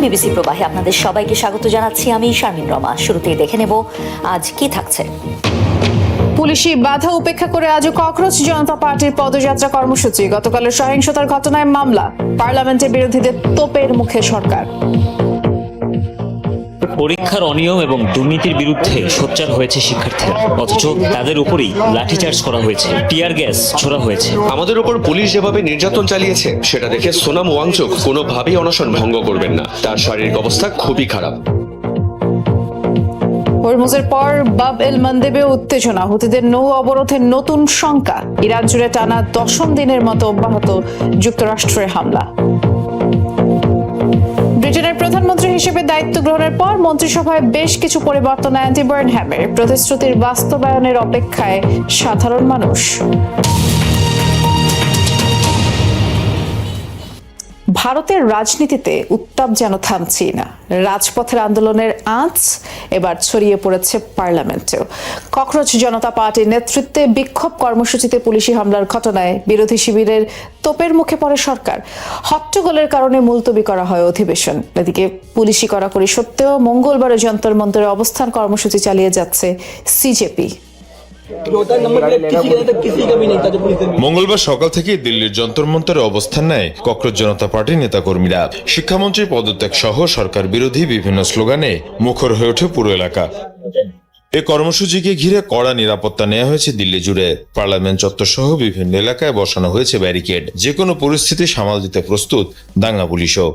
BBC প্রবাহে আপনাদের সবাইকে স্বাগত জানাচ্ছি। আমি শারমিন রমা। শুরুতেই দেখে নেব আজ কি থাকছে। পুলিশি বাধা উপেক্ষা করে আজও ককরোচ জনতা পার্টির পদযাত্রা কর্মসূচি। গতকালের সহিংসতার ঘটনায় মামলা, পার্লামেন্টে বিরোধীদের তোপের মুখে সরকার। পরীক্ষার অনিয়ম এবং দুর্নীতির বিরুদ্ধে সোচ্চার হয়েছে শিক্ষার্থীরা, অথচ তাদের উপরেই লাঠিচার্জ করা হয়েছে, টিয়ার গ্যাস ছোড়া হয়েছে। আমাদের উপর পুলিশ যেভাবে নির্যাতন চালিয়েছে সেটা দেখে সোনাম ওয়াংচুক কোনোভাবেই অনশন ভঙ্গ করবেন না। তার শারীরিক অবস্থা খুবই খারাপ। হরমুজের পর বাব এল মানদেবে উত্তেজনা, হুতিদের নৌ অবরোধের নতুন শঙ্কা। ইরান জুড়ে টানা 10ম দিনের মতো অব্যাহত যুক্তরাষ্ট্রের হামলা। ব্রিটেনের প্রধানমন্ত্রী হিসেবে দায়িত্ব গ্রহণের পর মন্ত্রিসভায় বেশ কিছু পরিবর্তন অ্যান্ডি বার্নহ্যামের। প্রতিশ্রুতির বাস্তবায়নের অপেক্ষায় সাধারণ মানুষ। ভারতের রাজনীতিতে উত্তাপ যেন থামছেই না। রাজপথের আন্দোলনের আঁচ এবার ছড়িয়ে পড়েছে পার্লামেন্টেও। ককরোচ জনতা পার্টির নেতৃত্বে বিক্ষোভ কর্মসূচিতে পুলিশি হামলার ঘটনায় বিরোধী শিবিরের তোপের মুখে পড়ে সরকার। হট্টগোলের কারণে মুলতবি করা হয় অধিবেশন। এদিকে পুলিশি কড়াকড়ি সত্ত্বেও মঙ্গলবারে যন্তর মন্তরে অবস্থান কর্মসূচি চালিয়ে যাচ্ছে সিজেপি। মঙ্গলবার সকাল থেকে দিল্লির যন্তর মন্তরে অবস্থান নেয় ককরোচ জনতা পার্টির নেতাকর্মীরা। শিক্ষামন্ত্রীর পদত্যাগ সহ সরকার বিরোধী বিভিন্ন স্লোগানে মুখর হয়ে ওঠে পুরো এলাকা। এই কর্মসূচিকে ঘিরে কড়া নিরাপত্তা নেওয়া হয়েছে দিল্লি জুড়ে। পার্লামেন্ট চত্বর সহ বিভিন্ন এলাকায় বসানো হয়েছে ব্যারিকেড। যে কোনো পরিস্থিতি সামাল দিতে প্রস্তুত দাঙ্গা পুলিশও।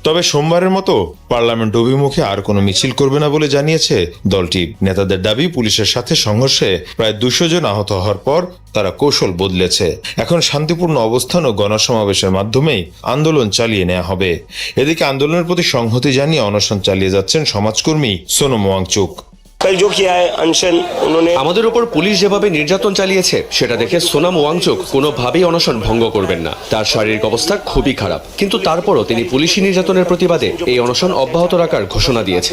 তবে সোমবারের মতো পার্লামেন্ট অভিমুখে আর কোনো মিছিল করবে না বলে জানিয়েছে দলটি। নেতাদের দাবি, পুলিশের সাথে সংঘর্ষে প্রায় 200 জন আহত হওয়ার পর তারা কৌশল বদলেছে। এখন শান্তিপূর্ণ অবস্থান ও গণসমাবেশের মাধ্যমেই আন্দোলন চালিয়ে নেওয়া হবে। এদিকে আন্দোলনের প্রতি সংহতি জানিয়ে অনশন চালিয়ে যাচ্ছেন সমাজকর্মী সোনাম ওয়াংচুক। আমাদের উপর পুলিশ যেভাবে নির্যাতন চালিয়েছে সেটা দেখে সোনাম ওয়াংচুক কোনোভাবেই অনশন ভঙ্গ করবেন না। তার শারীরিক অবস্থা খুবই খারাপ, কিন্তু তারপরও তিনি পুলিশি নির্যাতনের প্রতিবাদে এই অনশন অব্যাহত রাখার ঘোষণা দিয়েছে।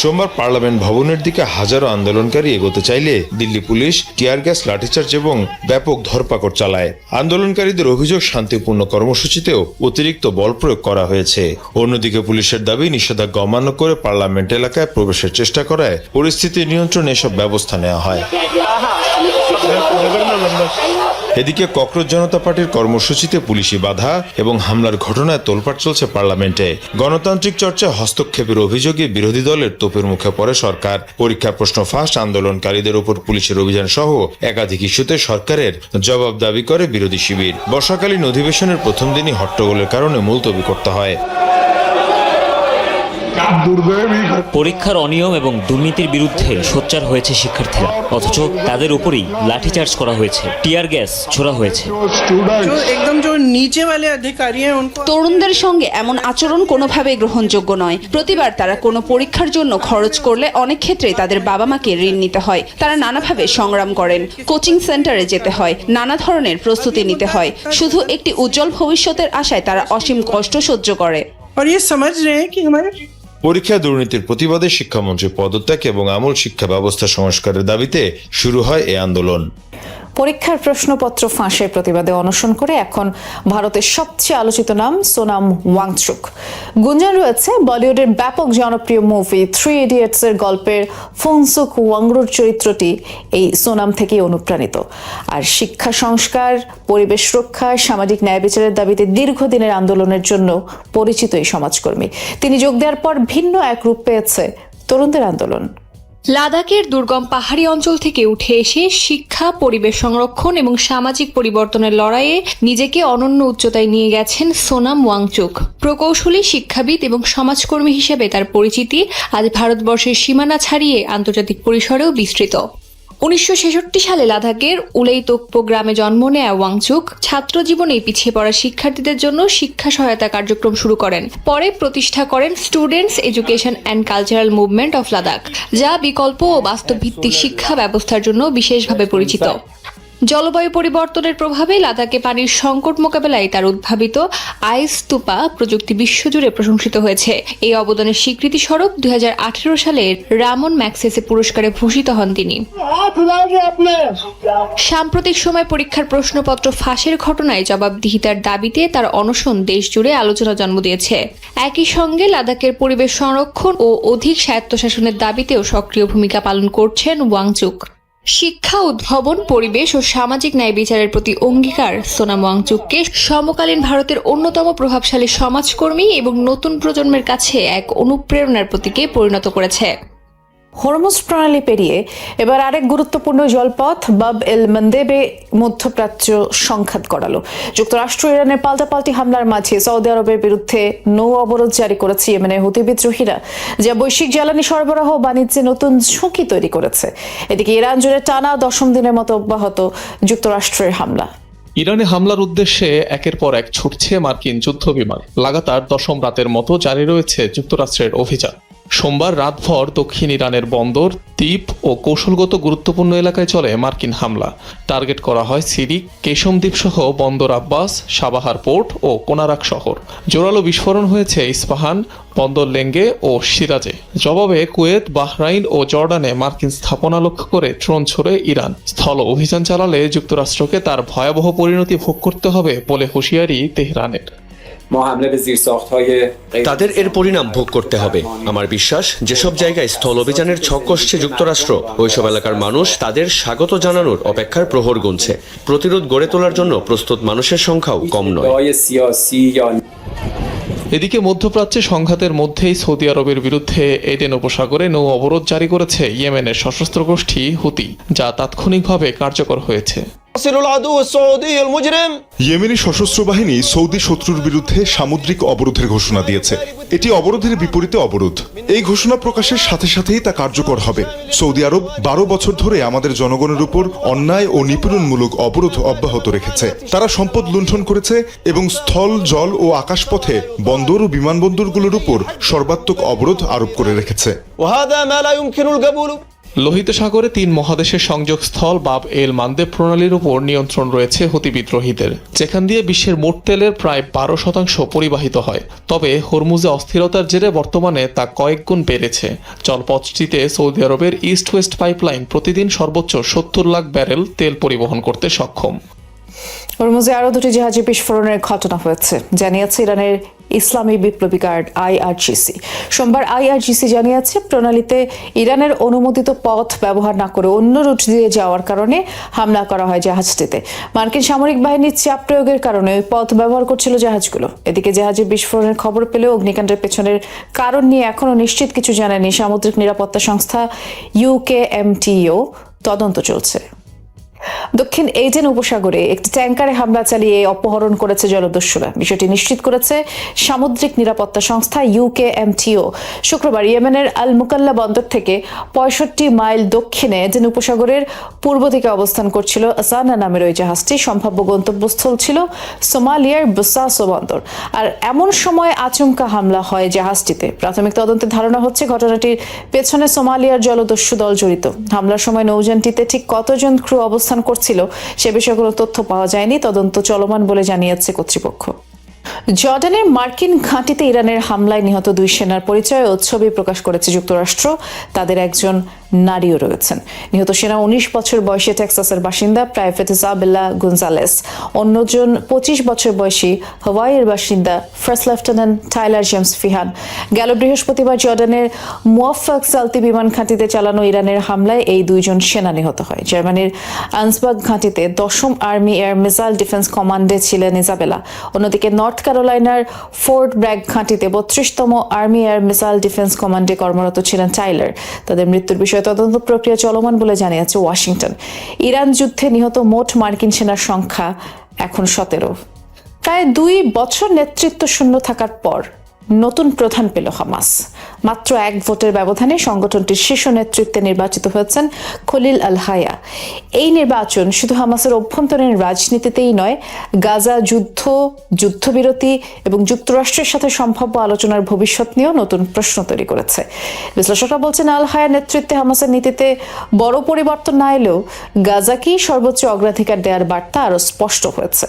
সোমবার পার্লামেন্ট ভবনের দিকে হাজারো আন্দোলনকারী এগোতে চাইলে দিল্লি পুলিশ টিয়ার গ্যাস, লাঠিচার্জ এবং ব্যাপক ধরপাকড় চালায়। আন্দোলনকারীদের অভিযোগ, শান্তিপূর্ণ কর্মসূচিতেও অতিরিক্ত বল প্রয়োগ করা হয়েছে। অন্যদিকে পুলিশের দাবি, নিষেধাজ্ঞা অমান্য করে পার্লামেন্ট এলাকায় প্রবেশের চেষ্টা করায় পরিস্থিতি নিয়ন্ত্রণে এসব ব্যবস্থা নেওয়া হয়। এদিকে ককরোচ জনতা পার্টির কর্মসূচিতে পুলিশি বাধা এবং হামলার ঘটনায় তোলপাড় চলছে পার্লামেন্টে। গণতান্ত্রিক চর্চায় হস্তক্ষেপের অভিযোগে বিরোধী দলের তোপের মুখে পড়ে সরকার। পরীক্ষা প্রশ্ন ফাঁস, আন্দোলনকারীদের উপর পুলিশের অভিযান সহ একাধিক ইস্যুতে সরকারের জবাব দাবি করে বিরোধী শিবির। বর্ষাকালীন অধিবেশনের প্রথম দিনই হট্টগোলের কারণে মুলতবি করতে হয়। পরীক্ষার অনিয়ম এবং দুর্নীতির বিরুদ্ধে সোচ্চার হয়েছে শিক্ষার্থীরা, অথচ তাদের উপরেই লাঠিচার্জ করা হয়েছে, টিয়ার গ্যাস ছোড়া হয়েছে। তরুণদের সঙ্গে এমন আচরণ কোনোভাবেই গ্রহণযোগ্য নয়। প্রতিবার তারা কোনো পরীক্ষার জন্য খরচ করলে অনেক ক্ষেত্রেই তাদের বাবা মাকে ঋণ নিতে হয়। তারা নানাভাবে সংগ্রাম করেন, কোচিং সেন্টারে যেতে হয়, নানা ধরনের প্রস্তুতি নিতে হয়। শুধু একটি উজ্জ্বল ভবিষ্যতের আশায় তারা অসীম কষ্ট সহ্য করে। পরীক্ষা দুর্নীতির প্রতিবাদে শিক্ষামন্ত্রীর পদত্যাগ এবং আমূল শিক্ষা ব্যবস্থা সংস্কারের দাবিতে শুরু হয় এই আন্দোলন। পরীক্ষার প্রশ্নপত্র ফাঁসের প্রতিবাদে অনশন করে এখন ভারতের সবচেয়ে আলোচিত নাম সোনাম ওয়াংচুক। গুঞ্জন রয়েছে বলিউডের ব্যাপক জনপ্রিয় মুভি 3 ইডিয়টস এর গল্পের ফোনসুক ওয়াংরুর চরিত্রটি এই সোনাম থেকেই অনুপ্রাণিত। আর শিক্ষা সংস্কার, পরিবেশ রক্ষা, সামাজিক ন্যায় বিচারের দাবিতে দীর্ঘদিনের আন্দোলনের জন্য পরিচিত এই সমাজকর্মী। তিনি যোগ দেওয়ার পর ভিন্ন এক রূপ পেয়েছে তরুণদের আন্দোলন। লাদাখের দুর্গম পাহাড়ি অঞ্চল থেকে উঠে এসে শিক্ষা, পরিবেশ সংরক্ষণ এবং সামাজিক পরিবর্তনের লড়াইয়ে নিজেকে অনন্য উচ্চতায় নিয়ে গেছেন সোনাম ওয়াংচুক। প্রকৌশলী, শিক্ষাবিদ এবং সমাজকর্মী হিসেবে তার পরিচিতি আজ ভারতবর্ষের সীমানা ছাড়িয়ে আন্তর্জাতিক পরিসরেও বিস্তৃত। 1966 সালে লাদাখের উলেইতোকপো গ্রামে জন্ম নেয়া ওয়াংচুক ছাত্র জীবনে পিছিয়ে পড়া শিক্ষার্থীদের জন্য শিক্ষা সহায়তা কার্যক্রম শুরু করেন। পরে প্রতিষ্ঠা করেন students education and cultural movement of Ladakh, যা বিকল্প ও বাস্তব ভিত্তিক শিক্ষা ব্যবস্থার জন্য বিশেষভাবে পরিচিত। জলবায়ু পরিবর্তনের প্রভাবে লাদাখে পানির সংকট মোকাবেলায় তার উদ্ভাবিত আইস্তূপা প্রযুক্তি বিশ্বজুড়ে প্রশংসিত হয়েছে। এই অবদানের স্বীকৃতি স্বরূপ 2018 সালের রামন ম্যাগসেসে পুরস্কারে ভূষিত হন তিনি। সাম্প্রতিক সময় পরীক্ষার প্রশ্নপত্র ফাঁসের ঘটনায় জবাবদিহিতার দাবিতে তার অনশন দেশজুড়ে আলোচনা জন্ম দিয়েছে। একই সঙ্গে লাদাখের পরিবেশ সংরক্ষণ ও অধিক স্বায়ত্তশাসনের দাবিতেও সক্রিয় ভূমিকা পালন করছেন ওয়াংচুক। শিক্ষা, উদ্ভাবন, পরিবেশ ও সামাজিক ন্যায় বিচারের প্রতি অঙ্গীকার সোনাম ওয়াংচুককে সমকালীন ভারতের অন্যতম প্রভাবশালী সমাজকর্মী এবং নতুন প্রজন্মের কাছে এক অনুপ্রেরণার প্রতীকে পরিণত করেছে। হরমুজ প্রণালী পেরিয়ে এবার আরেক গুরুত্বপূর্ণ জলপথ বাব এল মন্দেবে মধ্যপ্রাচ্য সংঘাত করালো। যুক্তরাষ্ট্র ইরানের পাল্টাপাল্টি হামলার মাঝে সৌদি আরবের বিরুদ্ধে নৌ অবরোধ জারি করেছে ইয়েমেনের হুতি বিদ্রোহীরা, যা বৈশ্বিক জ্বালানি সরবরাহ ও বাণিজ্যে নতুন ঝুঁকি তৈরি করেছে। এদিকে ইরান জুড়ে টানা 10ম দিনের মতো অব্যাহত যুক্তরাষ্ট্রের হামলা। ইরানে হামলার উদ্দেশ্যে একের পর এক ছুটছে মার্কিন যুদ্ধবিমান। লাগাতার 10ম রাতের মতো জারি রয়েছে যুক্তরাষ্ট্রের অভিযান। সোমবার রাতভর দক্ষিণ ইরানের বন্দর, দ্বীপ ও কৌশলগত গুরুত্বপূর্ণ এলাকায় চলে মার্কিন হামলা। টার্গেট করা হয় সিরিক, কেশম দ্বীপ সহ বন্দর আব্বাস, সাবাহার পোর্ট ও কোনারাক শহর। জোরালো বিস্ফোরণ হয়েছে ইস্পাহান, বন্দর লেঙ্গে ও সিরাজে। জবাবে কুয়েত, বাহরাইন ও জর্ডানে মার্কিন স্থাপনা লক্ষ্য করে ড্রোন ছড়ে ইরান। স্থল অভিযান চালালে যুক্তরাষ্ট্রকে তার ভয়াবহ পরিণতি ভোগ করতে হবে বলে হুঁশিয়ারি তেহরানের। তাদের এর পরিণাম ভোগ করতে হবে। আমার বিশ্বাস, যেসব জায়গায় স্থল অভিযানের ছক কষছে যুক্তরাষ্ট্র, ওইসব এলাকার মানুষ তাদের স্বাগত জানানোর অপেক্ষার প্রহর গুনছে। প্রতিরোধ গড়ে তোলার জন্য প্রস্তুত মানুষের সংখ্যাও কম নয়। এদিকে মধ্যপ্রাচ্যে সংঘাতের মধ্যেই সৌদি আরবের বিরুদ্ধে এডেন উপসাগরে নৌ অবরোধ জারি করেছে ইয়েমেনের সশস্ত্র গোষ্ঠী হুতি, যা তাৎক্ষণিকভাবে কার্যকর হয়েছে। ইয়েমেনি সশস্ত্র বাহিনী সৌদি শত্রুর বিরুদ্ধে সামুদ্রিক অবরোধের ঘোষণা দিয়েছে। এটি অবরোধের বিপরীতে অবরোধ। এই ঘোষণা প্রকাশের সাথে সাথেই তা কার্যকর হবে। সৌদি আরব 12 বছর ধরে আমাদের জনগণের উপর অন্যায় ও নিপীড়নমূলক অবরোধ অব্যাহত রেখেছে। তারা সম্পদ লুণ্ঠন করেছে এবং স্থল, জল ও আকাশপথে বন্দর ও বিমানবন্দরগুলোর উপর সর্বাত্মক অবরোধ আরোপ করে রেখেছে। লোহিত সাগরে 3 মহাদেশের সংযোগস্থল বাব এল মান্দেব প্রণালীর উপর নিয়ন্ত্রণ রয়েছে হুতি বিদ্রোহীদের, যেখান দিয়ে বিশ্বের মোট তেলের প্রায় 12% পরিবাহিত হয়। তবে হরমুজে অস্থিরতার জেরে বর্তমানে তা কয়েক গুণ বেড়েছে। জলপথটিতে সৌদি আরবের ইস্ট ওয়েস্ট পাইপলাইন প্রতিদিন সর্বোচ্চ 70 লাখ ব্যারেল তেল পরিবহন করতে সক্ষম। হরমুজে আরও 2টি জাহাজে বিস্ফোরণের ঘটনা হয়েছে, জানিয়েছে ইরানের ইসলামী বিপ্লবী গার্ড IRGC। সোমবার IRGC জানিয়েছে প্রণালীতে ইরানের অনুমোদিত পথ ব্যবহার না করে অন্য রুট দিয়ে যাওয়ার কারণে হামলা করা হয় জাহাজটিতে। মার্কিন সামরিক বাহিনীর চাপ প্রয়োগের কারণে ওই পথ ব্যবহার করছিল জাহাজগুলো। এদিকে জাহাজে বিস্ফোরণের খবর পেলেও অগ্নিকাণ্ডের পেছনের কারণ নিয়ে এখনও নিশ্চিত কিছু জানায়নি সামুদ্রিক নিরাপত্তা সংস্থা UKMTO। তদন্ত চলছে। দক্ষিণ এডেন উপসাগরে একটি ট্যাঙ্কারে হামলা চালিয়ে অপহরণ করেছে জলদস্যুরা। বিষয়টি নিশ্চিত করেছে সামুদ্রিক নিরাপত্তা সংস্থা UKMTO। শুক্রবার ইয়েমেনের আল মুকাল্লা বন্দর থেকে 65 মাইল দক্ষিণে এডেন উপসাগরের পূর্ব দিকে অবস্থান করছিল আসানা নামের ওই জাহাজটি। সম্ভাব্য গন্তব্যস্থল ছিল সোমালিয়ার বুসাসো বন্দর। আর এমন সময় আচমকা হামলা হয় জাহাজটিতে। প্রাথমিক তদন্তে ধারণা হচ্ছে ঘটনাটির পেছনে সোমালিয়ার জলদস্যু দল জড়িত। হামলার সময় নৌযানটিতে ঠিক কতজন ক্রু অবস্থান করছিল সে বিষয়ে কোনো তথ্য পাওয়া যায়নি। তদন্ত চলমান বলে জানিয়েছে কর্তৃপক্ষ। জর্ডানের মার্কিন ঘাঁটিতে ইরানের হামলায় নিহত 2 সেনার পরিচয় ও ছবি প্রকাশ করেছে যুক্তরাষ্ট্র। তাদের একজন নারীও রয়েছেন। নিহত সেনা 19 বছর বয়সী টেক্সাসের বাসিন্দা প্রাইভেট ইসাবেলা গুনজালেস। অন্যজন 25 বছর বয়সী হাওয়াইয়ের বাসিন্দা ফার্স্ট লেফটেন্যান্ট টাইলার জেমস ফিহান। গেল বৃহস্পতিবার জর্ডানের মুয়াফফাক সালতি বিমান ঘাঁটিতে চালানো ইরানের হামলায় এই 2 জন সেনা নিহত হয়। জার্মানির আন্সবার্গ ঘাঁটিতে 10ম আর্মি এয়ার মিসাইল ডিফেন্স কমান্ডে ছিলেন ইসাবেলা। অন্যদিকে নর্থ ক্যারোলাইনার ফোর্ট ব্র্যাগ ঘাঁটিতে 32তম আর্মি এয়ার মিসাইল ডিফেন্স কমান্ডে কর্মরত ছিলেন টাইলার। তাদের মৃত্যুর বিষয়ে তদন্ত প্রক্রিয়া চলমান বলে জানিয়েছে ওয়াশিংটন। ইরান যুদ্ধে নিহত মোট মার্কিন সেনার সংখ্যা এখন 17। প্রায় 2 বছর নেতৃত্ব শূন্য থাকার পর নতুন প্রধান পেল হামাস। মাত্র এক ভোটের ব্যবধানে সংগঠনটির শীর্ষ নেতৃত্বে নির্বাচিত হয়েছেন খলিল আল হায়া। এই নির্বাচন শুধু হামাসের অভ্যন্তরীণ রাজনীতিতেই নয়, গাজা যুদ্ধ, যুদ্ধবিরতি এবং যুক্তরাষ্ট্রের সাথে সম্ভাব্য আলোচনার ভবিষ্যৎ নিয়েও নতুন প্রশ্ন তৈরি করেছে। বিশ্লেষকরা বলছেন, আল হায়ার নেতৃত্বে হামাসের নীতিতে বড় পরিবর্তন না এলেও গাজাকেই সর্বোচ্চ অগ্রাধিকার দেওয়ার বার্তা আরও স্পষ্ট হয়েছে।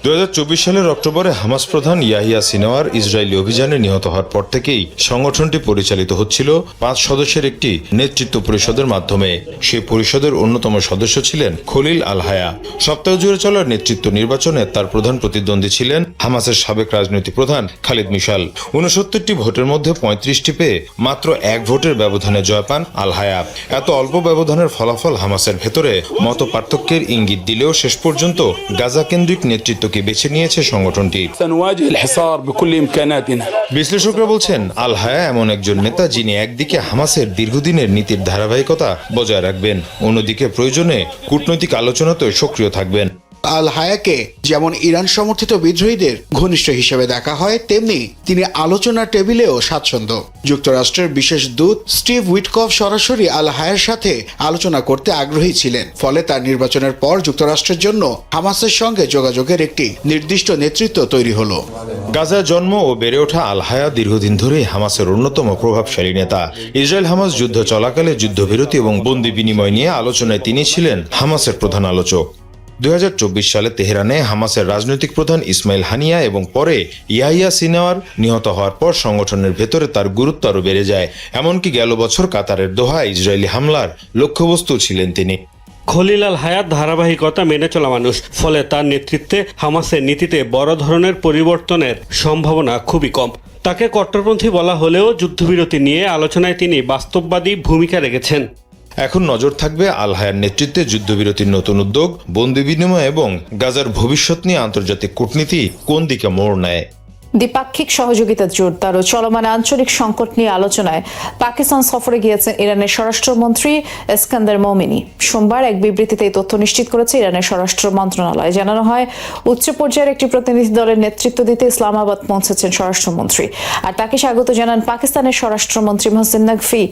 2024 সালের অক্টোবরে হামাস প্রধান ইয়াহিয়া সিনওয়ার ইসরায়েলি অভিযানে নিহত হওয়ার পর থেকেই সংগঠনটি পরিচালিত হচ্ছিল 5 সদস্যের একটি নেতৃত্ব পরিষদের মাধ্যমে। সেই পরিষদের অন্যতম সদস্য ছিলেন খলিল আল হায়া। সপ্তাহ জুড়ে চলার নেতৃত্ব নির্বাচনে তার প্রধান প্রতিদ্বন্দ্বী ছিলেন হামাসের সাবেক রাজনৈতিক প্রধান খালিদ মিশাল। 69টি ভোটের মধ্যে 35টি পেয়ে মাত্র এক ভোটের ব্যবধানে জয় পান আল হায়া। এত অল্প ব্যবধানের ফলাফল হামাসের ভেতরে মত পার্থক্যের ইঙ্গিত দিলেও শেষ পর্যন্ত গাজা কেন্দ্রিক নেতৃত্বকে বেছে নিয়েছে সংগঠনটি। বিশ্লেষকরা বলছেন, আল হায়া এমন একজন নেতা যিনি একদিকে হামাসের দীর্ঘদিনের নীতির ধারাবাহিকতা বজায় রাখবেন, অন্যদিকে প্রয়োজনে কূটনৈতিক আলোচনাতেও সক্রিয় থাকবেন। আল হায়াকে যেমন ইরান সমর্থিত বিদ্রোহীদের ঘনিষ্ঠ হিসেবে দেখা হয়, তেমনি তিনি আলোচনার টেবিলেও স্বাচ্ছন্দ্য। যুক্তরাষ্ট্রের বিশেষ দূত স্টিভ উইটকফ সরাসরি আল হায়ার সাথে আলোচনা করতে আগ্রহী ছিলেন। ফলে তার নির্বাচনের পর যুক্তরাষ্ট্রের জন্য হামাসের সঙ্গে যোগাযোগের একটি নির্দিষ্ট নেতৃত্ব তৈরি হলো। গাজায় জন্ম ও বেড়ে ওঠা আল হায়া দীর্ঘদিন ধরেই হামাসের অন্যতম প্রভাবশালী নেতা। ইসরায়েল হামাস যুদ্ধ চলাকালে যুদ্ধবিরতি এবং বন্দি বিনিময় নিয়ে আলোচনায় তিনি ছিলেন হামাসের প্রধান আলোচক। 2024 সালে তেহরানে হামাসের রাজনৈতিক প্রধান ইসমাইল হানিয়া এবং পরে ইয়াহিয়া সিনওয়ার নিহত হওয়ার পর সংগঠনের ভেতরে তার গুরুত্ব আরও বেড়ে যায়। এমনকি গেল বছর কাতারের দোহা ইসরায়েলি হামলার লক্ষ্যবস্তু ছিলেন তিনি। খলিল আল হায়াত ধারাবাহিকতা মেনে চলা মানুষ, ফলে তার নেতৃত্বে হামাসের নীতিতে বড় ধরনের পরিবর্তনের সম্ভাবনা খুবই কম। তাকে কট্টরপন্থী বলা হলেও যুদ্ধবিরতি নিয়ে আলোচনায় তিনি বাস্তববাদী ভূমিকা রেখেছেন। এখন নজর থাকবে আল হায়ার নেতৃত্বে যুদ্ধবিরতির নতুন উদ্যোগ, বন্দি বিনিময় এবং গাজার ভবিষ্যৎ নিয়ে আন্তর্জাতিক কূটনীতি কোন দিকে মোড় নেয়। দ্বিপাক্ষিক সহযোগিতা জোরদার ও চলমান আঞ্চলিক সংকট নিয়ে আলোচনায় পাকিস্তান সফরে গিয়েছেন ইরানের স্বরাষ্ট্রমন্ত্রী ইস্কান্দার মোমিনি। সোমবার এক বিবৃতিতে এই তথ্য নিশ্চিত করেছে ইরানের স্বরাষ্ট্র মন্ত্রণালয়। জানানো হয়, উচ্চ পর্যায়ের একটি প্রতিনিধি দলের নেতৃত্ব দিতে ইসলামাবাদ পৌঁছেছেন স্বরাষ্ট্রমন্ত্রী, আর তাকে স্বাগত জানান পাকিস্তানের স্বরাষ্ট্রমন্ত্রী মোহসিন নকভি।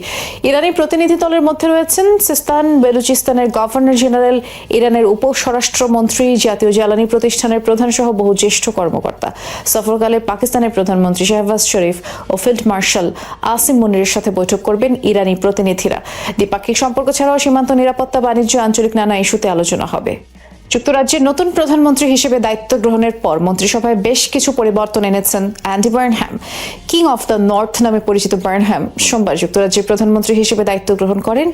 ইরানি প্রতিনিধি দলের মধ্যে রয়েছেন সিস্তান বেলুচিস্তানের গভর্নর জেনারেল, ইরানের উপ স্বরাষ্ট্রমন্ত্রী, জাতীয় জ্বালানি প্রতিষ্ঠানের প্রধান সহ বহু জ্যেষ্ঠ কর্মকর্তা। সফরকালে পাকিস্তানের প্রধানমন্ত্রী শাহবাজ শরীফ ও ফিল্ড মার্শাল আসিম মুনিরের সাথে বৈঠক করবেন ইরানি প্রতিনিধিরা। দ্বিপাক্ষিক সম্পর্ক ছাড়াও সীমান্ত নিরাপত্তা, বাণিজ্য, আঞ্চলিক নানা ইস্যুতে আলোচনা হবে। যুক্তরাজ্যের নতুন প্রধানমন্ত্রী হিসেবে দায়িত্ব গ্রহণের পর মন্ত্রিসভায় বেশ কিছু পরিবর্তন এনেছেন Andy Burnham. King of the north নামে পরিচিত বার্নহ্যাম সোমবার যুক্তরাজ্যের প্রধানমন্ত্রী হিসেবে দায়িত্ব গ্রহণ করেন।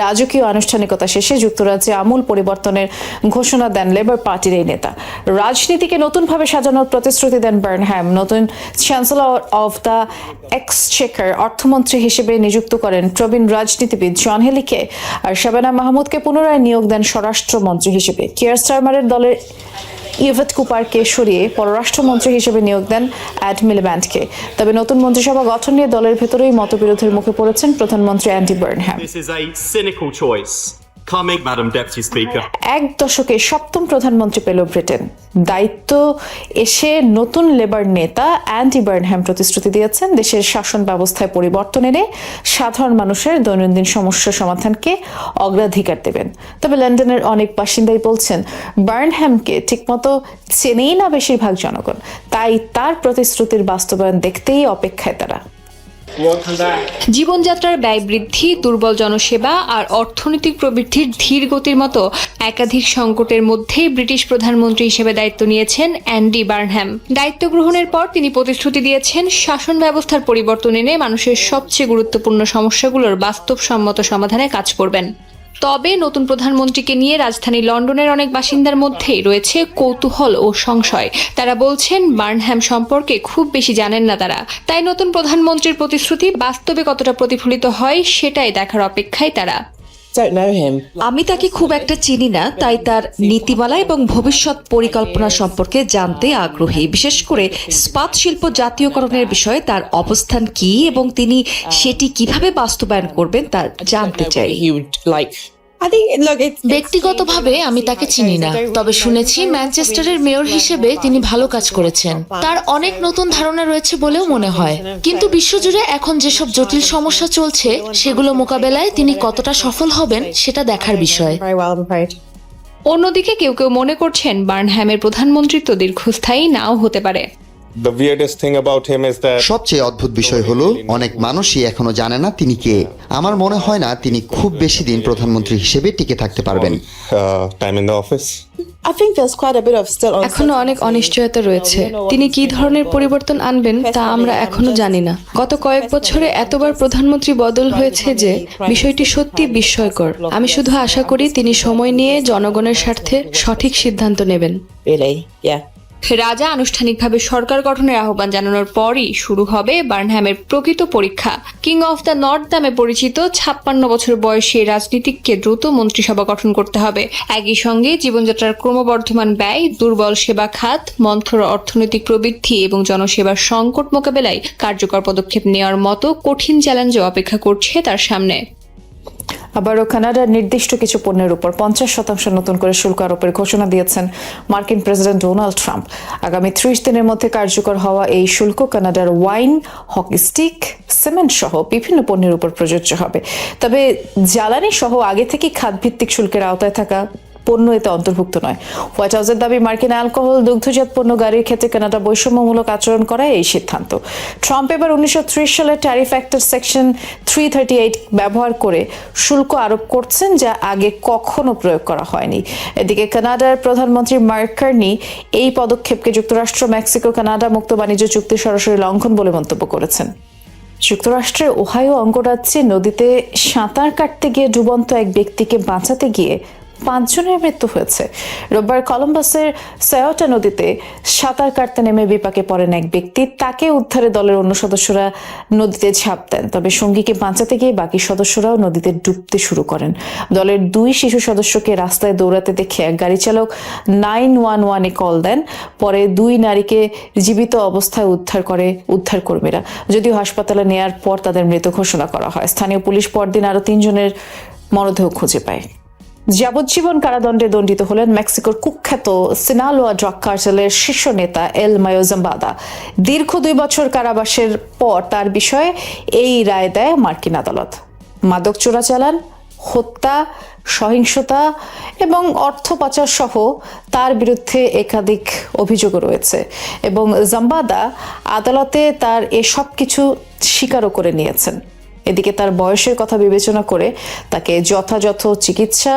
রাজকীয় আনুষ্ঠানিকতা শেষে যুক্তরাজ্যে আমূল পরিবর্তনের ঘোষণা দেন লেবার পার্টির এই নেতা। রাজনীতিকে নতুনভাবে সাজানোর প্রতিশ্রুতি দেন বার্নহ্যাম। নতুন চ্যান্সেলর অফ দ্য এক্সচেকার অর্থমন্ত্রী হিসেবে নিযুক্ত করেন প্রবীণ রাজনীতিবিদ জন হেলিকে, আর শাবানা মাহমুদকে পুনরায় নিয়োগ দেন স্বরাষ্ট্রমন্ত্রী হিসেবে। স্টারমারের দলের ইভেট কুপারকে সরিয়ে পররাষ্ট্রমন্ত্রী হিসেবে নিয়োগ দেন অ্যাড মিলিব্যান্ডকে। তবে নতুন মন্ত্রিসভা গঠন নিয়ে দলের ভেতরেই মতবিরোধের মুখে পড়েছেন প্রধানমন্ত্রী অ্যান্ডি বার্নহ্যাম। এক দশকে সপ্তম প্রধানমন্ত্রী পেল ব্রিটেন। দায়িত্ব এসে নতুন লেবার নেতা অ্যান্ডি বার্নহ্যাম প্রতিশ্রুতি দিয়েছেন দেশের শাসন ব্যবস্থায় পরিবর্তন এনে সাধারণ মানুষের দৈনন্দিন সমস্যা সমাধানকে অগ্রাধিকার দেবেন। তবে লন্ডনের অনেক বাসিন্দাই বলছেন বার্নহ্যামকে ঠিকমতো চেনেই না বেশিরভাগ জনগণ, তাই তার প্রতিশ্রুতির বাস্তবায়ন দেখতেই অপেক্ষায় তারা। জীবনযাত্রার ব্যয় বৃদ্ধি, দুর্বল জনসেবা আর অর্থনৈতিক প্রবৃদ্ধির ধীর গতির মতো একাধিক সংকটের মধ্যেই ব্রিটিশ প্রধানমন্ত্রী হিসেবে দায়িত্ব নিয়েছেন অ্যান্ডি বার্নহ্যাম। দায়িত্ব গ্রহণের পর তিনি প্রতিশ্রুতি দিয়েছেন শাসন ব্যবস্থার পরিবর্তন এনে মানুষের সবচেয়ে গুরুত্বপূর্ণ সমস্যাগুলোর বাস্তবসম্মত সমাধানে কাজ করবেন। তবে নতুন প্রধানমন্ত্রীকে নিয়ে রাজধানী লন্ডনের অনেক বাসিন্দার মধ্যেই রয়েছে কৌতূহল ও সংশয়। তারা বলছেন বার্নহ্যাম সম্পর্কে খুব বেশি জানেন না তারা, তাই নতুন প্রধানমন্ত্রীর প্রতিশ্রুতি বাস্তবে কতটা প্রতিফলিত হয় সেটাই দেখার অপেক্ষায় তারা। আমি তাকে খুব একটা চিনি না, তাই তার নীতিমালা এবং ভবিষ্যৎ পরিকল্পনা সম্পর্কে জানতে আগ্রহী। বিশেষ করে ইস্পাত শিল্প জাতীয়করণের বিষয়ে তার অবস্থান কি এবং তিনি সেটি কিভাবে বাস্তবায়ন করবেন তা জানতে চাই। ব্যক্তিগতভাবে আমি তাকে চিনি না, তবে শুনেছি ম্যানচেস্টারের মেয়র হিসেবে তিনি ভালো কাজ করেছেন। তার অনেক নতুন ধারণা রয়েছে বলেও মনে হয়, কিন্তু বিশ্বজুড়ে এখন যেসব জটিল সমস্যা চলছে সেগুলো মোকাবেলায় তিনি কতটা সফল হবেন সেটা দেখার বিষয়। অন্যদিকে কেউ কেউ মনে করছেন বার্নহ্যামের প্রধানমন্ত্রিত্ব দীর্ঘস্থায়ী নাও হতে পারে। সবচেয়ে অদ্ভুত বিষয় হলো অনেক মানুষই এখনো জানে না তিনি কে। আমার মনে হয় না তিনি খুব বেশি দিন প্রধানমন্ত্রী হিসেবে টিকে থাকতে পারবেন। এখনো অনেক অনিশ্চয়তা রয়েছে। তিনি কি ধরনের পরিবর্তন আনবেন তা আমরা এখনো জানি না। গত কয়েক বছরে এতবার প্রধানমন্ত্রী বদল হয়েছে যে বিষয়টি সত্যি বিস্ময়কর। আমি শুধু আশা করি তিনি সময় নিয়ে জনগণের স্বার্থে সঠিক সিদ্ধান্ত নেবেন। রাজা আনুষ্ঠানিকভাবে সরকার গঠনের আহ্বান জানানোর পরই শুরু হবে বার্নহ্যামের প্রকৃত পরীক্ষা। কিং অফ দ্য নর্থ নামে পরিচিত 56 বছর বয়সী এই রাজনীতিককে দ্রুত মন্ত্রিসভা গঠন করতে হবে। একই সঙ্গে জীবনযাত্রার ক্রমবর্ধমান ব্যয়, দুর্বল সেবা খাত, মন্থর অর্থনৈতিক প্রবৃদ্ধি এবং জনসেবার সংকট মোকাবেলায় কার্যকর পদক্ষেপ নেওয়ার মতো কঠিন চ্যালেঞ্জও অপেক্ষা করছে তার সামনে। আবারও কানাডার নির্দিষ্ট কিছু পণ্যের উপর 50% নতুন করে শুল্ক আরোপের ঘোষণা দিয়েছেন মার্কিন প্রেসিডেন্ট ডোনাল্ড ট্রাম্প। আগামী 30 দিনের মধ্যে কার্যকর হওয়া এই শুল্ক কানাডার ওয়াইন, হকি স্টিক, সিমেন্ট সহ বিভিন্ন পণ্যের উপর প্রযোজ্য হবে। তবে জ্বালানি সহ আগে থেকে খাতভিত্তিক শুল্কের আওতায় থাকা পণ্য এতে অন্তর্ভুক্ত নয়। হোয়াইট হাউসের দাবি, মার্কিন অ্যালকোহল, দুগ্ধজাত পণ্য, গাড়ির ক্ষেত্রে কানাডা বৈষম্যমূলক আচরণ করায় এই সিদ্ধান্ত। ট্রাম্প এবার 1930 সালের ট্যারিফ অ্যাক্টের সেকশন 338 ব্যবহার করে শুল্ক আরোপ করছেন, যা আগে কখনো প্রয়োগ করা হয়নি। এদিকে কানাডার প্রধানমন্ত্রী মার্ক কার্নি এই পদক্ষেপকে যুক্তরাষ্ট্র, মেক্সিকো, কানাডা মুক্ত বাণিজ্য চুক্তির সরাসরি লঙ্ঘন বলে মন্তব্য করেছেন। যুক্তরাষ্ট্রের ওহাইও অঙ্গরাজ্যে নদীতে সাঁতার কাটতে গিয়ে ডুবন্ত এক ব্যক্তিকে বাঁচাতে গিয়ে 5 জনের মৃত্যু হয়েছে। রোববার কলম্বাসের সায়োটা নদীতে সাঁতার কাটতে নেমে বিপাকে পড়েন এক ব্যক্তি। তাকে উদ্ধারে দলের অন্য সদস্যরা নদীতে ঝাঁপ দেন, তবে সঙ্গীকে বাঁচাতে গিয়ে বাকি সদস্যরাও নদীতে ডুবতে শুরু করেন। দলের 2 শিশু সদস্যকে রাস্তায় দৌড়াতে দেখে এক গাড়ি চালক 911-এ কল দেন। পরে 2 নারীকে জীবিত অবস্থায় উদ্ধার কর্মীরা, যদিও হাসপাতালে নেয়ার পর তাদের মৃত ঘোষণা করা হয়। স্থানীয় পুলিশ পরদিন আরো 3 জনের মরদেহ খুঁজে পায়। যাবজ্জীবন কারাদণ্ডে দণ্ডিত হলেন মেক্সিকোর কুখ্যাত সিনালোয়া ড্রাগ কার্টেলের শীর্ষ নেতা এল মায়ো জাম্বাদা। দীর্ঘ 2 বছর কারাবাসের পর তার বিষয়ে এই রায় দেয় মার্কিন আদালত। মাদক চোরাচালান, হত্যা, সহিংসতা এবং অর্থ পাচার সহ তার বিরুদ্ধে একাধিক অভিযোগও রয়েছে এবং জাম্বাদা আদালতে তার এসব কিছু স্বীকারও করে নিয়েছেন। এদিকে তার বয়সের কথা বিবেচনা করে তাকে যথাযথ চিকিৎসা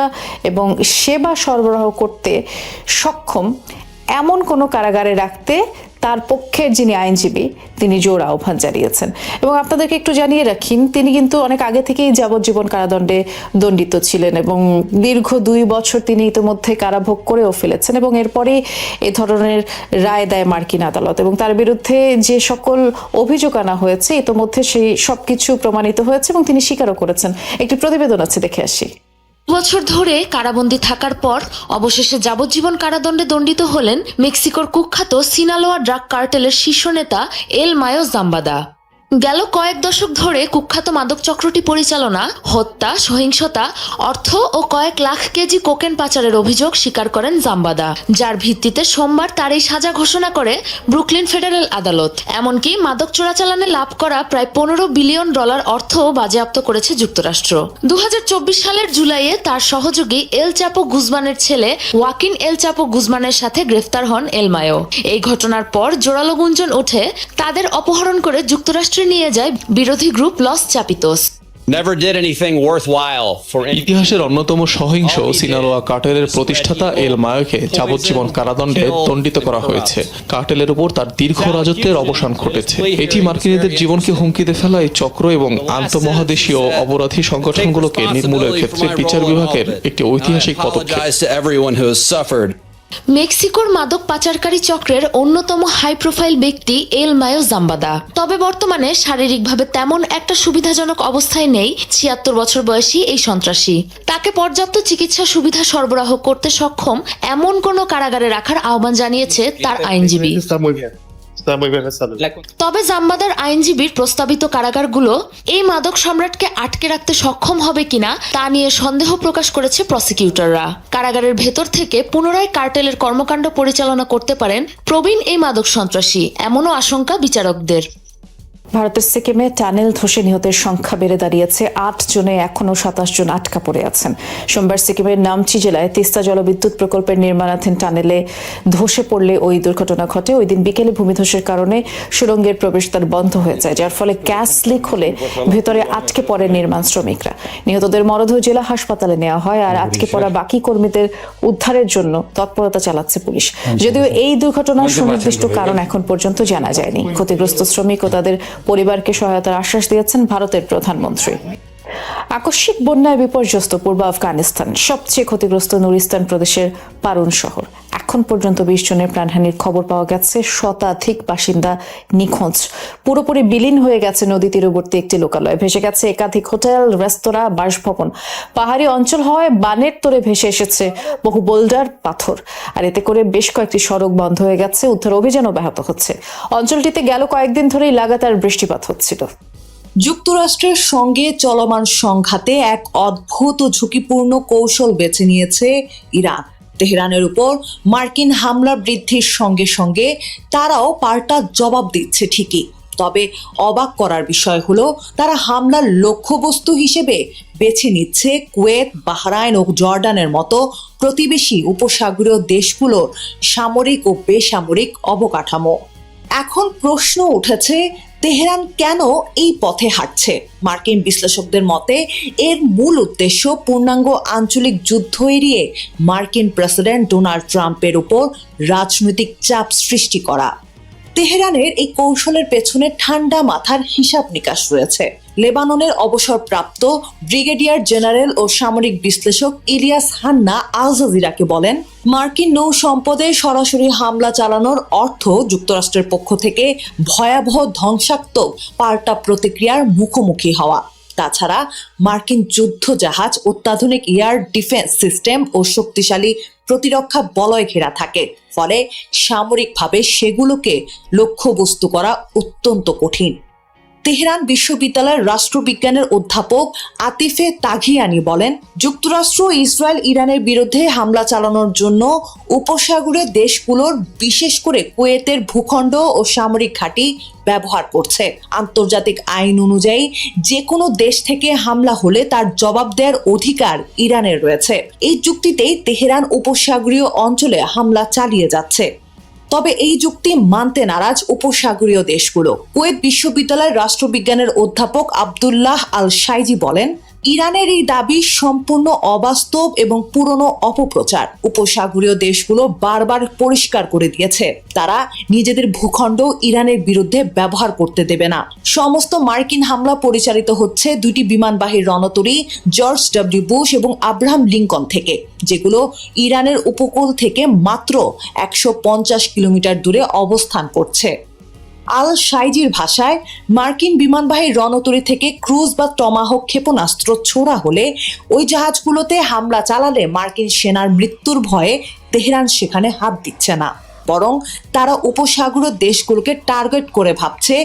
এবং সেবা সরবরাহ করতে সক্ষম এমন কোনো কারাগারে রাখতে তার পক্ষের যিনি আইনজীবী তিনি জোর আহ্বান জানিয়েছেন। এবং আপনাদেরকে একটু জানিয়ে রাখি, তিনি কিন্তু অনেক আগে থেকেই যাবজ্জীবন কারাদণ্ডে দণ্ডিত ছিলেন এবং দীর্ঘ 2 বছর তিনি ইতিমধ্যে কারাভোগ করেও ফেলেছেন এবং এরপরে এ ধরনের রায় দেয় মার্কিন আদালত এবং তার বিরুদ্ধে যে সকল অভিযোগ আনা হয়েছে ইতিমধ্যে সেই সবকিছু প্রমাণিত হয়েছে এবং তিনি স্বীকারও করেছেন। একটি প্রতিবেদন আছে, দেখে আসি। বছর ধরে কারাবন্দী থাকার পর অবশেষে যাবজ্জীবন কারাদণ্ডে দণ্ডিত হলেন মেক্সিকোর কুখ্যাত সিনালোয়া ড্রাগ কার্টেলের শীর্ষ নেতা এল মায়ো জাম্বাদা। গেল কয়েক দশক ধরে কুখ্যাত মাদক চক্রটি পরিচালনা, হত্যা, সহিংসতা, অর্থ ও কয়েক লাখ কেজি কোকেন পাচারের অভিযোগ স্বীকার করেন জাম্বাদা, যার ভিত্তিতে সোমবার তার এই সাজা ঘোষণা করে ব্রুকলিন ফেডারেল আদালত। এমনকি মাদক চোরাচালানে লাভ করা প্রায় $15 বিলিয়ন অর্থও বাজেয়াপ্ত করেছে যুক্তরাষ্ট্র। 2024 সালের জুলাইয়ে তার সহযোগী এল চাপো গুজমানের ছেলে ওয়াকিন এল চাপো গুজমানের সাথে গ্রেফতার হন এল মায়ো। এই ঘটনার পর জোরালো গুঞ্জন ওঠে তাদের অপহরণ করে যুক্তরাষ্ট্র নিয়ে যায় বিরোধী গ্রুপ লস চাপিতোস। ইতিহাসের অন্যতম সহিংস সিনালোয়া কার্টেলের প্রতিষ্ঠাতা এল মায়োকে যাবজ্জীবন কারাদণ্ডে দণ্ডিত করা হয়েছে। কার্টেলের উপর তার দীর্ঘ রাজত্বের অবসান ঘটেছে। এটি মার্কিনীদের জীবনকে হুমকিতে ফেলা এই চক্র এবং আন্তঃমহাদেশীয় অপরাধী সংগঠনগুলোকে নির্মূলের ক্ষেত্রে বিচার বিভাগের একটি ঐতিহাসিক পদক্ষেপ। মেক্সিকোর মাদক পাচারকারী চক্রের অন্যতম হাই প্রোফাইল ব্যক্তি এল মায়ো জাম্বাদা। তবে বর্তমানে শারীরিকভাবে তেমন একটা সুবিধাজনক অবস্থায় নেই 76 বছর বয়সী এই সন্ত্রাসী। তাকে পর্যাপ্ত চিকিৎসা সুবিধা সরবরাহ করতে সক্ষম এমন কোনো কারাগারে রাখার আহ্বান জানিয়েছে তার আইনজীবী। তবে জাম্বাদার আইনজীবীর প্রস্তাবিত কারাগারগুলো এই মাদক সম্রাটকে আটকে রাখতে সক্ষম হবে কিনা তা নিয়ে সন্দেহ প্রকাশ করেছে প্রসিকিউটররা। কারাগারের ভেতর থেকে পুনরায় কার্টেলের কর্মকাণ্ড পরিচালনা করতে পারেন প্রবীণ এই মাদক সন্ত্রাসী, এমনও আশঙ্কা বিচারকদের। ভারতের সিকিমে টানেল ধসে নিহতের সংখ্যা বেড়ে দাঁড়িয়েছে 8 জনে, এখনও 27 জন আটকা পড়ে আছেন। সোমবার সিকিমের নামচি জেলায় তিস্তা জলবিদ্যুৎ প্রকল্পের নির্মাণাধীন টানেলে ধসে পড়লে ওই দুর্ঘটনা ঘটে। ওই দিন বিকেলে ভূমিধসের কারণে সুড়ঙ্গের প্রবেশদ্বার বন্ধ হয়ে যায়, যার ফলে গ্যাস লিক হলে ভেতরে আটকে পড়ে নির্মাণ শ্রমিকরা। নিহতদের মরদেহ জেলা হাসপাতালে নেওয়া হয়, আর আটকে পড়া বাকি কর্মীদের উদ্ধারের জন্য তৎপরতা চালাচ্ছে পুলিশ। যদিও এই দুর্ঘটনার সুনির্দিষ্ট কারণ এখন পর্যন্ত জানা যায়নি। ক্ষতিগ্রস্ত শ্রমিক ও তাদের পরিবারকে সহায়তার আশ্বাস দিয়েছেন ভারতের প্রধানমন্ত্রী। আকস্মিক বন্যায় বিপর্যস্ত পূর্ব আফগানিস্তান, সবচেয়ে ক্ষতিগ্রস্ত নুরিস্তান প্রদেশের পারুন শহর। এখন পর্যন্ত 20 জনের প্রাণহানির খবর পাওয়া গেছে, শতাধিক বাসিন্দা নিখোঁজ। পুরোপুরি বিলীন হয়ে গেছে নদী তীরবর্তী একটি লোকালয়, ভেসে গেছে একাধিক হোটেল, রেস্তোরাঁ, বাসভবন। পাহাড়ি অঞ্চল হওয়ায় বানের তোরে ভেসে এসেছে বহু বোল্ডার, পাথর, আর এতে করে বেশ কয়েকটি সড়ক বন্ধ হয়ে গেছে। উদ্ধার অভিযানও ব্যাহত হচ্ছে। অঞ্চলটিতে গেল কয়েকদিন ধরেই লাগাতার বৃষ্টিপাত হচ্ছিল। যুক্তরাষ্ট্রের সঙ্গে চলমান সংঘাতে এক অদ্ভুত ও ঝুঁকিপূর্ণ কৌশল বেছে নিয়েছে ইরান। তেহরানের উপর মার্কিন হামলা বৃদ্ধির সঙ্গে সঙ্গে তারাও পাল্টা জবাব দিচ্ছে ঠিকই, তবে অবাক করার বিষয় হলো তারা হামলার লক্ষ্যবস্তু হিসেবে বেছে নিচ্ছে কুয়েত, বাহরাইন ও জর্ডানের মতো প্রতিবেশী উপসাগরীয় দেশগুলোর সামরিক ও বেসামরিক অবকাঠামো। এখন প্রশ্ন উঠেছে, তেহরান কেন এই পথে হাঁটছে? মার্কিন বিশ্লেষকদের মতে এর মূল উদ্দেশ্য পূর্ণাঙ্গ আঞ্চলিক যুদ্ধ এড়িয়ে মার্কিন প্রেসিডেন্ট ডোনাল্ড ট্রাম্পের উপর রাজনৈতিক চাপ সৃষ্টি করা। তেহরানের এই কৌশলের পেছনে ঠান্ডা মাথার হিসাব নিকাশ রয়েছে। লেবাননের অবসরপ্রাপ্ত ব্রিগেডিয়ার জেনারেল ও সামরিক বিশ্লেষক ইলিয়াস হান্না আল জাজিরাকে বলেন, মার্কিন নৌ সম্পদে সরাসরি হামলা চালানোর অর্থ যুক্তরাষ্ট্রের পক্ষ থেকে ভয়াবহ ধ্বংসাত্মক পাল্টা প্রতিক্রিয়ার মুখোমুখি হওয়া। তাছাড়া মার্কিন যুদ্ধ জাহাজ, অত্যাধুনিক এয়ার ডিফেন্স সিস্টেম ও শক্তিশালী প্রতিরক্ষা বলয় ঘেরা থাকে, ফলে সামরিকভাবে সেগুলোকে লক্ষ্যবস্তু করা অত্যন্ত কঠিন। তেহরান বিশ্ববিদ্যালয়ের রাষ্ট্রবিজ্ঞানের অধ্যাপক আতিফে তাঘিয়ানি বলেন, যুক্তরাষ্ট্র ইসরায়েল ইরানের বিরুদ্ধে হামলা চালানোর জন্য উপসাগরীয় দেশগুলোর, বিশেষ করে কুয়েতের ভূখণ্ড ও সামরিক ঘাঁটি ব্যবহার করছে। আন্তর্জাতিক আইন অনুযায়ী যে কোনো দেশ থেকে হামলা হলে তার জবাব দেওয়ার অধিকার ইরানের রয়েছে। এই যুক্তিতেই তেহরান উপসাগরীয় অঞ্চলে হামলা চালিয়ে যাচ্ছে। তবে এই যুক্তি মানতে নারাজ উপসাগরীয় দেশগুলো। কুয়েত বিশ্ববিদ্যালয়ের রাষ্ট্রবিজ্ঞানের অধ্যাপক আব্দুল্লাহ আল শাইজি বলেন, ইরানের এই দাবি সম্পূর্ণ অবাস্তব এবং পুরনো অপপ্রচার। উপসাগরীয় দেশগুলো বারবার পরিষ্কার করে দিয়েছে তারা নিজেদের ভূখণ্ড ইরানের বিরুদ্ধে ব্যবহার করতে দেবে না। সমস্ত মার্কিন হামলা পরিচালিত হচ্ছে দুটি বিমানবাহী রণতরী জর্জ ডব্লিউ বুশ এবং আব্রাহাম লিঙ্কন থেকে, যেগুলো ইরানের উপকূল থেকে মাত্র 150 কিলোমিটার দূরে অবস্থান করছে। আল শাইজির ভাষায়, মার্কিন বিমানবাহী রণতরী থেকে ক্রুজ বা টমাহক ক্ষেপণাস্ত্র ছোড়া হলে ওই জাহাজগুলোতে হামলা চালালে মার্কিন সেনার মৃত্যুর ভয়ে তেহরান সেখানে হাত দিচ্ছে না, বরং তারা উপসাগরীয় দেশগুলোকে টার্গেট করে ভাবছে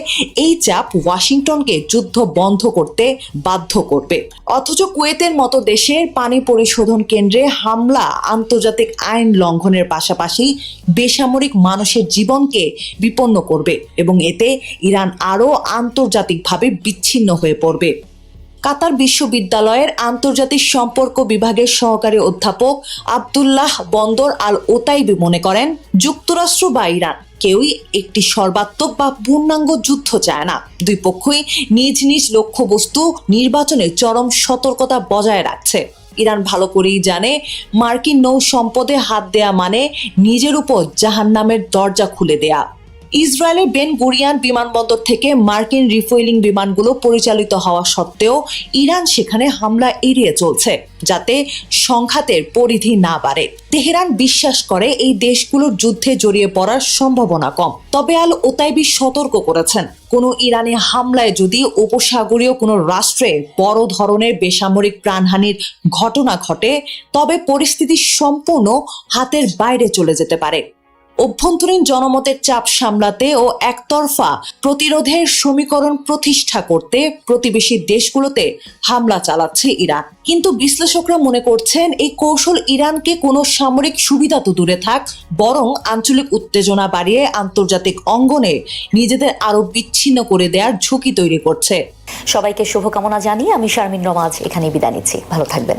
এই চাপ ওয়াশিংটনকে যুদ্ধ বন্ধ করতে বাধ্য করবে। অথচ কুয়েতের মতো দেশের পানি পরিশোধন কেন্দ্রে হামলা আন্তর্জাতিক আইন লঙ্ঘনের পাশাপাশি বেসামরিক মানুষের জীবনকে বিপন্ন করবে এবং এতে ইরান আরও আন্তর্জাতিকভাবে বিচ্ছিন্ন হয়ে পড়বে। কাতার বিশ্ববিদ্যালয়ের আন্তর্জাতিক সম্পর্ক বিভাগের সহকারী অধ্যাপক আব্দুল্লাহ বন্দর আল ওতাইবি মনে করেন, যুক্তরাষ্ট্র বা ইরান কেউই একটি সর্বাত্মক বা পূর্ণাঙ্গ যুদ্ধ চায় না। দুই পক্ষই নিজ নিজ লক্ষ্যবস্তু নির্বাচনে চরম সতর্কতা বজায় রাখছে। ইরান ভালো করেই জানে, মার্কিন নৌ সম্পদে হাত দেয়া মানে নিজের উপর জাহান্নামের দরজা খুলে দেয়া। ইসরায়েলের বেন গুরিয়ান বিমানবন্দর থেকে মার্কিন রিফুয়েলিং বিমানগুলো পরিচালিত হওয়া সত্ত্বেও ইরান সেখানে হামলা এড়িয়ে চলছে, যাতে সংঘাতের পরিধি না বাড়ে। তেহরান বিশ্বাস করে এই দেশগুলোর যুদ্ধে জড়িয়ে পড়ার সম্ভাবনা কম। তবে আল ওতাইবি সতর্ক করেছেন, কোনো ইরানি হামলায় যদি উপসাগরীয় কোনো রাষ্ট্রে বড় ধরনের বেসামরিক প্রাণহানির ঘটনা ঘটে, তবে পরিস্থিতি সম্পূর্ণ হাতের বাইরে চলে যেতে পারে। অভ্যন্তরীণ জনমতের চাপ সামলাতে ও একতরফা প্রতিরোধের সমীকরণ প্রতিষ্ঠা করতে প্রতিবেশী দেশগুলোতে হামলা চালাচ্ছে ইরান। কিন্তু বিশ্লেষকরা মনে করছেন এই কৌশল ইরানকে কোনো সামরিক সুবিধা তো দূরে থাক, বরং আঞ্চলিক উত্তেজনা বাড়িয়ে আন্তর্জাতিক অঙ্গনে নিজেদের আরো বিচ্ছিন্ন করে দেওয়ার ঝুঁকি তৈরি করছে। সবাইকে শুভকামনা জানিয়ে আমি শারমিন রমাজ এখানে বিদায় নিচ্ছি। ভালো থাকবেন।